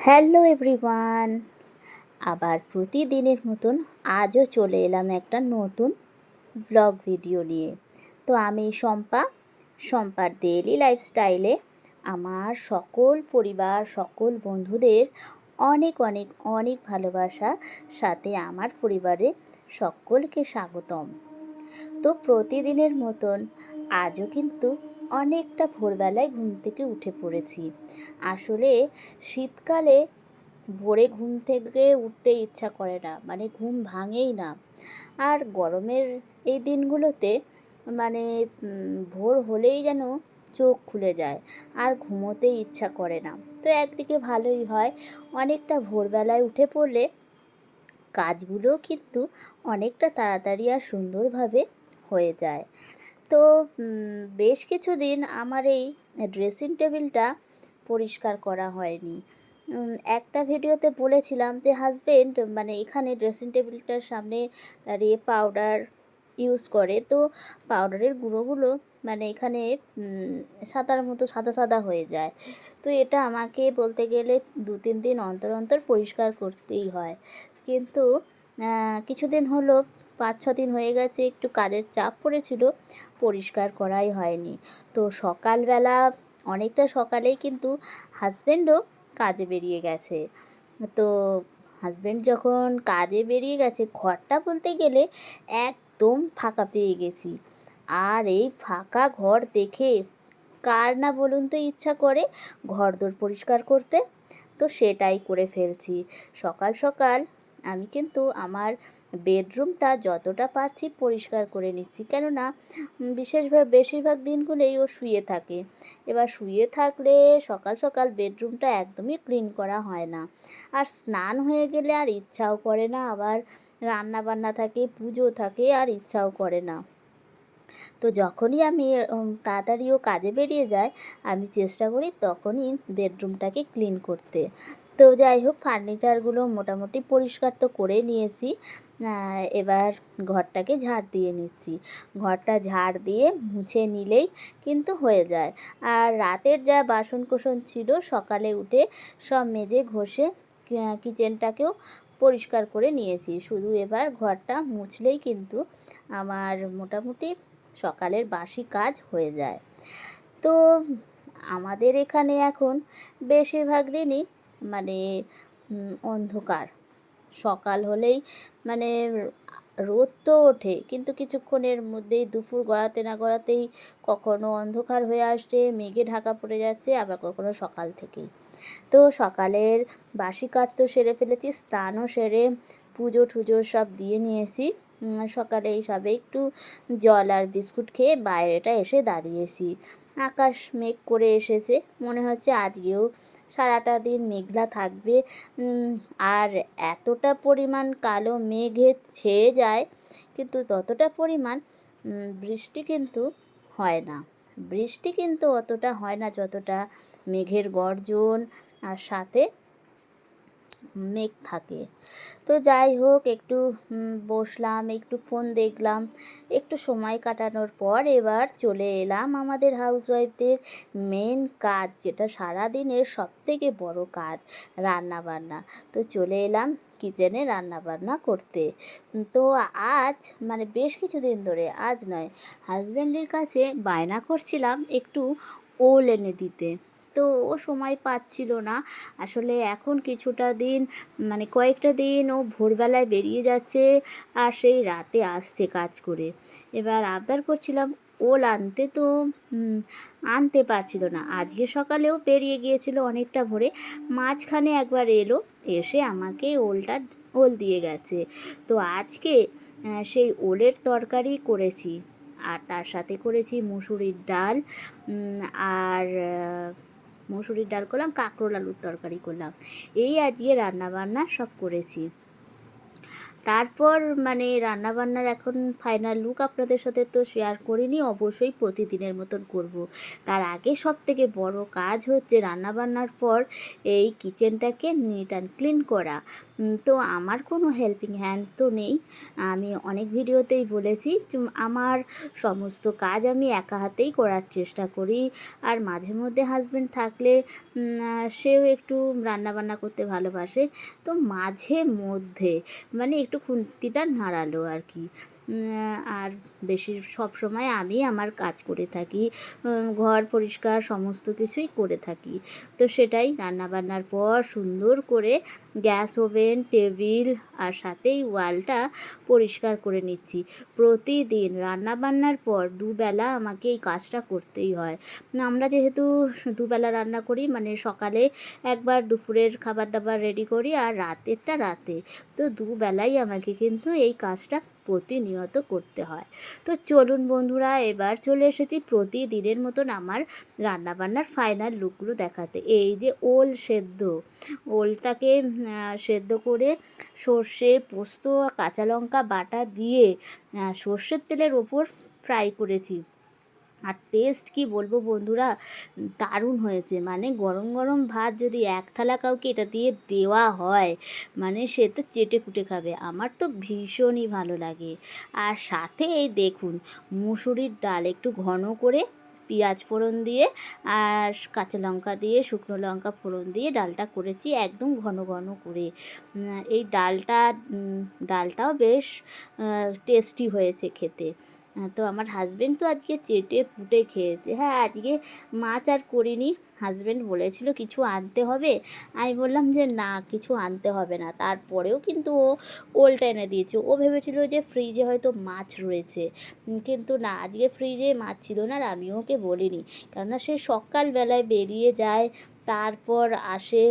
Hello everyone, আবার প্রতিদিনের মতন আজও চলে এলাম একটা নতুন ব্লগ ভিডিও নিয়ে। তো আমি শম্পার ডেইলি লাইফস্টাইলে আমার সকল পরিবার, সকল বন্ধুদের অনেক অনেক অনেক ভালোবাসা, সাথে আমার পরিবারে সকলকে স্বাগতম। তো প্রতিদিনের মতন আজও কিন্তু অনেকটা ভোরবেলায় ঘুম থেকে উঠে পড়েছি। আসলে শীতকালে ভোরে ঘুম থেকে উঠতে ইচ্ছা করে না, মানে ঘুম ভাঙেই না। আর গরমের এই দিনগুলোতে মানে ভোর হলেই যেন চোখ খুলে যায়, আর ঘুমোতে ইচ্ছা করে না। তো একদিকে ভালোই হয়, অনেকটা ভোরবেলায় উঠে পড়লে কাজগুলোও কিন্তু অনেকটা তাড়াতাড়ি আর সুন্দরভাবে হয়ে যায়। তো বেশ কিছুদিন আমার এই ড্রেসিং টেবিলটা পরিষ্কার করা হয়নি। একটা ভিডিওতে বলেছিলাম যে হাজবেন্ড মানে এখানে ড্রেসিং টেবিলটার সামনে দাঁড়িয়ে পাউডার ইউজ করে, তো পাউডারের গুঁড়োগুলো মানে এখানে সাদার মতো সাদা সাদা হয়ে যায়। তো এটা আমাকে বলতে গেলে 2-3 দিন অন্তর অন্তর পরিষ্কার করতেই হয়। কিন্তু কিছুদিন হলো, 5-6 দিন হয়ে গেছে, একটু কাজের চাপ পড়েছিল, পরিষ্কার করাই হয়নি। তো সকালবেলা অনেকটা সকালেই কিন্তু হাজব্যান্ডও কাজে বেরিয়ে গেছে। তো হাজব্যান্ড যখন কাজে বেরিয়ে গেছে, ঘরটা বলতে গেলে একদম ফাঁকা পেয়ে গেছি। আর এই ফাঁকা ঘর দেখে কার না বলুন তো ইচ্ছা করে ঘরদোর পরিষ্কার করতে। তো সেটাই করে ফেলছি। সকাল সকাল আমি কিন্তু আমার বেডরুমটা যতটা পারছি পরিষ্কার করে নিচ্ছি, কেননা বেশিরভাগ দিনগুলোই ও শুয়ে থাকে। এবার শুয়ে থাকলে সকাল সকাল বেডরুমটা একদমই ক্লিন করা হয় না। আর স্নান হয়ে গেলে আর ইচ্ছাও করে না, আবার রান্না বান্না থাকে, পুজো থাকে, আর ইচ্ছাও করে না। তো যখনই আমি তাড়াতাড়ি ও কাজে বেরিয়ে যায়, আমি চেষ্টা করি তখনই বেডরুমটাকে ক্লিন করতে। তো যাই হোক, ফার্নিচারগুলো মোটামুটি পরিষ্কার তো করে নিয়েছি। এবার ঘরটাকে ঝাড় দিয়ে নিচ্ছি। ঘরটা ঝাড় দিয়ে মুছে নিলেই কিন্তু হয়ে যায়। আর রাতের যা বাসন কোসন ছিল সকালে উঠে সব মেজে ঘষে কিচেনটাকেও পরিষ্কার করে নিয়েছি। শুধু এবার ঘরটা মুছলেই কিন্তু আমার মোটামুটি সকালের বাসি কাজ হয়ে যায়। তো আমাদের এখানে এখন বেশিরভাগ দিনই মানে অন্ধকার। সকাল হলেই মানে রোদ তো ওঠে, কিন্তু কিছুক্ষণের মধ্যেই দুপুর গড়াতে না গড়াতেই কখনো অন্ধকার হয়ে আসছে, মেঘে ঢাকা পড়ে যাচ্ছে, আবার কখনো সকাল থেকেই। তো সকালের বাসি কাজ তো সেরে ফেলেছি, স্নানও সেরে পুজো টুজো সব দিয়ে নিয়েছি। সকালে এইসবে একটু জল আর বিস্কুট খেয়ে বাইরেটা এসে দাঁড়িয়েছি। আকাশ মেঘ করে এসেছে, মনে হচ্ছে আজকেও সারাটা দিন মেঘলা থাকবে। আর এতটা পরিমাণ কালো মেঘে ছেয়ে যায়, কিন্তু ততটা পরিমাণ বৃষ্টি কিন্তু হয় না। বৃষ্টি কিন্তু অতটা হয় না যতটা মেঘের গর্জন আর সাথে মেঘ থাকে। তো যাই হোক, একটু বসলাম, একটু ফোন দেখলাম, একটু সময় কাটানোর পর এবার চলে এলাম আমাদের হাউসওয়াইফদের মেন কাজ, যেটা সারাদিনের সবথেকে বড় কাজ, রান্না বান্না। তো চলে এলাম কিচেনে রান্না বান্না করতে। তো আজ মানে বেশ কিছুদিন ধরে, আজ নয়, হাজব্যান্ডের কাছে বায়না করছিলাম একটু ওল এনে দিতে। তো ও সময় পাচ্ছিল না। আসলে এখন কিছুটা দিন মানে কয়েকটা দিন ও ভোরবেলায় বেরিয়ে যাচ্ছে আর সেই রাতে আসছে কাজ করে। এবার আবদার করছিলাম ওল আনতে, তো আনতে পারছিল না। আজকে সকালেও বেরিয়ে গিয়েছিল অনেকটা ভোরে, মাঝখানে একবার এলো, এসে আমাকে ওল দিয়ে গেছে। তো আজকে সেই ওলের তরকারি করেছি, আর তার সাথে করেছি মুসুরির ডাল, আর মুসুরির ডাল করলাম, কাঁকরোল আলুর তরকারি করলাম। এই আজকে রান্নাবান্না সব করেছি। তারপর মানে রান্নাবান্নার এখন ফাইনাল লুক আপনাদের সাথে তো শেয়ার করিনি, অবশ্যই প্রতিদিনের মতন করব। তার আগে সব থেকে বড় কাজ হচ্ছে রান্নাবান্নার পর এই কিচেনটাকে নিট অ্যান্ড ক্লিন করা। তো আমার কোনো হেল্পিং হ্যান্ড তো নেই, আমি অনেক ভিডিওতেই বলেছি আমার সমস্ত কাজ আমি একা হাতেই করার চেষ্টা করি। আর মাঝে মধ্যে হাজব্যান্ড থাকলে সেও একটু রান্নাবান্না করতে ভালোবাসে, তো মাঝে মধ্যে মানে একটু খুন্তিটা নাড়ালো আর কি। আর বেশি সব সময় আমি আমার কাজ করে থাকি, ঘর পরিষ্কার সমস্ত কিছুই করে থাকি। তো সেটাই রান্নাবান্নার পর সুন্দর করে গ্যাস ওভেন টেবিল আর সাথেই ওয়ালটা পরিষ্কার করে নিচ্ছি। প্রতিদিন রান্নাবান্নার পর দুবেলা আমাকে এই কাজটা করতেই হয়। আমরা যেহেতু দুবেলা রান্না করি, মানে সকালে একবার দুপুরের খাবার দাবার রেডি করি আর রাতেরটা রাতে, তো দুবেলাই আমাকে কিন্তু এই কাজটা প্রতিনিয়ত করতে হয়। তো চলুন বন্ধুরা, এবার চলে এসেছি প্রতিদিনের মতন আমার রান্নাবান্নার ফাইনাল লুকগুলো দেখাতে। এই যে ওল সেদ্ধ, ওলটাকে সেদ্ধ করে সর্ষে পোস্ত কাঁচা লঙ্কা বাটা দিয়ে সর্ষের তেলের ওপর ফ্রাই করেছি। আর টেস্ট কি বলবো বন্ধুরা, দারুণ হয়েছে। মানে গরম গরম ভাত যদি এক থালা কাউকে এটা দিয়ে দেওয়া হয়, মানে সে তো চেটে পুটে খাবে। আমার তো ভীষণই ভালো লাগে। আর সাথে এই দেখুন মুসুরির ডাল একটু ঘন করে পেঁয়াজ ফোড়ন দিয়ে আর কাঁচা লঙ্কা দিয়ে শুকনো লঙ্কা ফোড়ন দিয়ে ডালটা করেছি একদম ঘন ঘন করে। এই ডালটাও বেশ টেস্টি হয়েছে খেতে। তো আমার হাজব্যান্ড তো আজকে চেটে পুটে খেয়েছে। হ্যাঁ, আজকে মাছ আর করিনি, হাজব্যান্ড বলেছিল কিছু আনতে হবে, আমি বললাম যে না কিছু আনতে হবে না। তারপরেও কিন্তু ও ওলটা এনে দিয়েছে। ও ভেবেছিল যে ফ্রিজে হয়তো মাছ রয়েছে, কিন্তু না, আজকে ফ্রিজে মাছ ছিল না। আর আমিও ওকে বলিনি, কেননা সে সকালবেলায় বেরিয়ে যায়, তারপর আসে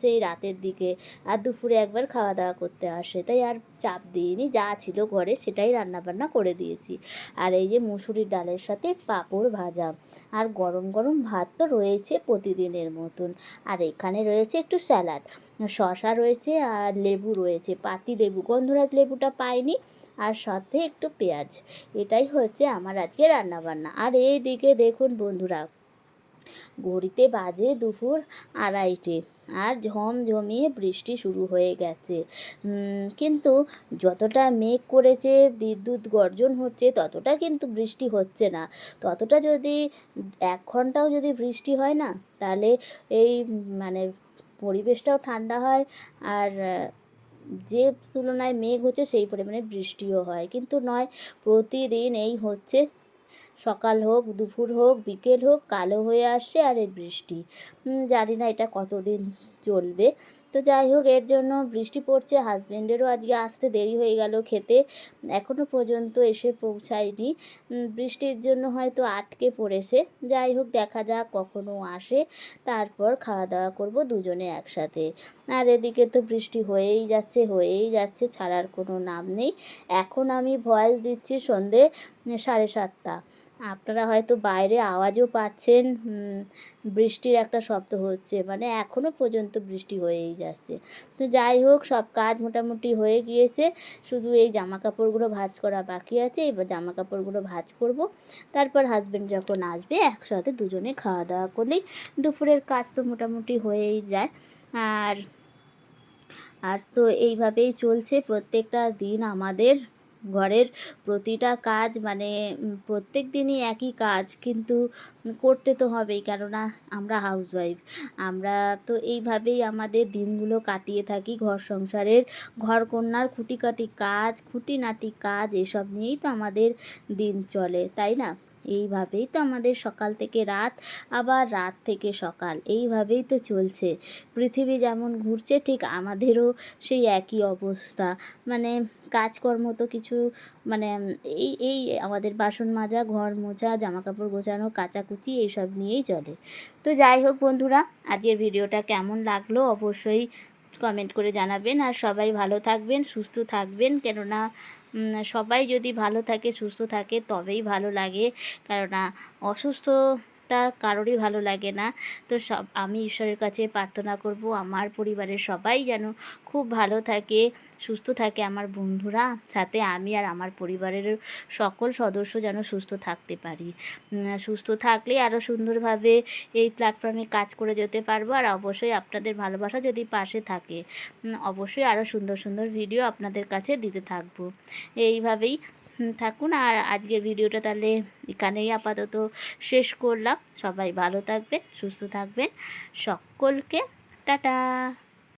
সেই রাতের দিকে, আর দুপুরে একবার খাওয়া দাওয়া করতে আসে, তাই আর চাপ দিইনি। যা ছিল ঘরে সেটাই রান্নাবান্না করে দিয়েছি। আর এই যে মুসুরির ডালের সাথে পাঁপড় ভাজা আর গরম গরম ভাত তো রয়েছে প্রতিদিনের মতন। আর এখানে রয়েছে একটু স্যালাড, শসা রয়েছে আর লেবু রয়েছে, পাতি লেবু, গন্ধরাজ লেবুটা পাইনি, আর সাথে একটু পেঁয়াজ। এটাই হচ্ছে আমার আজকে রান্নাবান্না। আর এই দিকে দেখুন বন্ধুরা, ঘড়িতে বাজে দুপুর 2:30 আর ঝমঝমিয়ে বৃষ্টি শুরু হয়ে গেছে। কিন্তু যতটা মেঘ করেছে, বিদ্যুৎ গর্জন হচ্ছে, ততটা কিন্তু বৃষ্টি হচ্ছে না। ততটা যদি 1 ঘন্টাও যদি বৃষ্টি হয় না, তাহলে এই মানে পরিবেশটাও ঠান্ডা হয়, আর যে তুলনায় মেঘ হচ্ছে সেই পরিমাণে বৃষ্টিও হয়। কিন্তু নয়, প্রতিদিন এই হচ্ছে, সকাল হোক দুপুর হোক বিকেল হোক কালো হয়ে আসছে আর এই বৃষ্টি। জানি না এটা কতদিন চলবে। তো যাই হোক, এর জন্য বৃষ্টি পড়ছে, হাজব্যান্ডেরও আজকে আসতে দেরি হয়ে গেল, খেতে এখনও পর্যন্ত এসে পৌঁছায়নি। বৃষ্টির জন্য হয়তো আটকে পড়েছে। যাই হোক, দেখা যাক কখনো আসে, তারপর খাওয়া দাওয়া করব দুজনে একসাথে। আর এদিকে তো বৃষ্টি হয়েই যাচ্ছে, ছাড়ার কোনো নাম নেই। এখন আমি ভয়েস দিচ্ছি সন্ধে 7:30। আপনারা হয়তো বাইরে আওয়াজও পাচ্ছেন, বৃষ্টির একটা শব্দ হচ্ছে, মানে এখনও পর্যন্ত বৃষ্টি হয়েই যাচ্ছে। তো যাই হোক, সব কাজ মোটামুটি হয়ে গিয়েছে, শুধু এই জামা কাপড়গুলো ভাঁজ করা বাকি আছে। এবার জামা কাপড়গুলো ভাঁজ করব, তারপর হাজব্যান্ড যখন আসবে একসাথে দুজনে খাওয়া দাওয়া করলেই দুপুরের কাজ তো মোটামুটি হয়েই যায়। আর আর তো এইভাবেই চলছে প্রত্যেকটা দিন আমাদের ঘরের প্রতিটা কাজ। মানে প্রত্যেক দিনই একই কাজ, কিন্তু করতে তো হবেই, কেননা আমরা হাউসওয়াইফ। আমরা তো এইভাবেই আমাদের দিনগুলো কাটিয়ে থাকি, ঘর সংসারের ঘরকন্নার খুঁটিনাটি কাজ এসব নিয়েই তো আমাদের দিন চলে, তাই না? এইভাবেই তো আমাদের সকাল থেকে রাত, আবার রাত থেকে সকাল, এইভাবেই তো চলছে। পৃথিবী যেমন ঘুরছে ঠিক আমাদেরও সেই একই অবস্থা। মানে কাজকর্ম তো কিছু, মানে এই আমাদের বাসন মাজা, ঘর মোছা, জামাকাপড় গোছানো, কাচাকুচি এইসব নিয়েই চলে। তো যাই হোক বন্ধুরা, আজকের ভিডিওটা কেমন লাগলো অবশ্যই কমেন্ট করে জানাবেন। আর সবাই ভালো থাকবেন, সুস্থ থাকবেন, কেননা সবাই যদি ভালো থাকে সুস্থ থাকে তবেই ভালো লাগে। কেননা অসুস্থ তা কারোরই ভালো লাগে না। তো আমি ঈশ্বরের কাছে প্রার্থনা করব আমার পরিবারের সবাই যেন খুব ভালো থাকে, সুস্থ থাকে, আমার বন্ধুরা, সাথে আমি আর আমার পরিবারের সকল সদস্য যেন সুস্থ থাকতে পারি। সুস্থ থাকলে আরও সুন্দরভাবে এই প্ল্যাটফর্মে কাজ করে যেতে পারবো। আর অবশ্যই আপনাদের ভালোবাসা যদি পাশে থাকে, অবশ্যই আরও সুন্দর সুন্দর ভিডিও আপনাদের কাছে দিতে থাকবো। এইভাবেই থাকুন। আর আজকের ভিডিওটা তাহলে এখানেই আপাতত শেষ করলাম। সবাই ভালো থাকবেন, সুস্থ থাকবেন, সকলকে টাটা।